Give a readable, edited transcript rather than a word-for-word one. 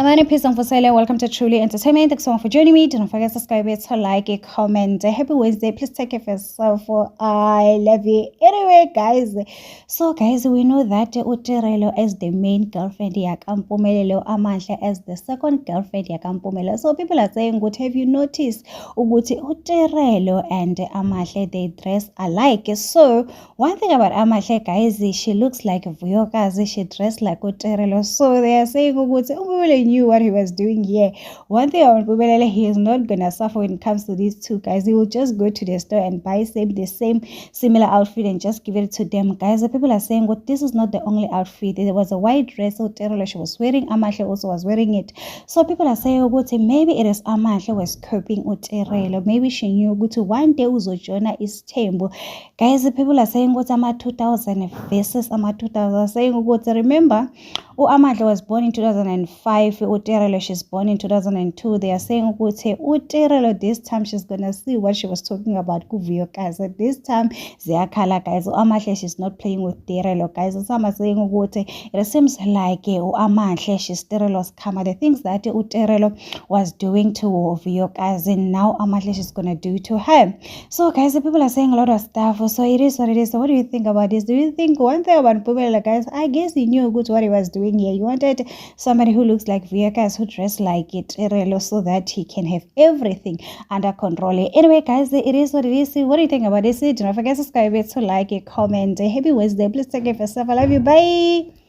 My name is Mfosele. Welcome to Truly Entertainment. Thanks so much for joining me. Don't forget to subscribe, to like, a comment. Happy Wednesday. Please take care of yourself. I love you. Anyway, guys. So, guys, we know that Utirelo as the main girlfriend, Yakampumelelo Amahle as the second girlfriend, Yakampumelo. So, people are saying, what have you noticed? Uguti Utirelo and Amahle, they dress alike. So, one thing about Amahle, guys, she looks like Vuyokazi. She dressed like Utirelo. So, they are saying, Uguti, knew what he was doing here. One thing about Bubelele, he is not gonna suffer when it comes to these two guys. He will just go to the store and buy the same similar outfit and just give it to them. Guys, the people are saying, well, this is not the only outfit. There was a white dress Uterelo she was wearing. Amahle also was wearing it. So people are saying, maybe it is Amahle was copying Uterelo. Maybe she knew one day uzojona is Tembo. Guys, the people are saying, what ama 2000 versus ama 2000 saying, remember, Amahle was born in 2005. Uterelo, she's born in 2002. They are saying Uterelo this time she's gonna see what she was talking about Kuvuyokazi. This time Ziyakhala, guys. Amahle, she's not playing with Terelo, guys. Some are saying it seems like Amahle, she's Terelo's karma. The things that Uterelo was doing to Vuyokazi, now Amahle, she's gonna do to her. So guys, the people are saying a lot of stuff. So it is what it is. So what do you think about this? Do you think one thing about Pumela, guys? I guess he knew what he was doing here. You wanted somebody who looks like Vuyokazi, who dressed like it so that he can have everything under control. Anyway, guys, it is what it is. What do you think about this? Do not forget to subscribe, to like, a comment. Happy Wednesday. Please take care of yourself. I love you. Bye.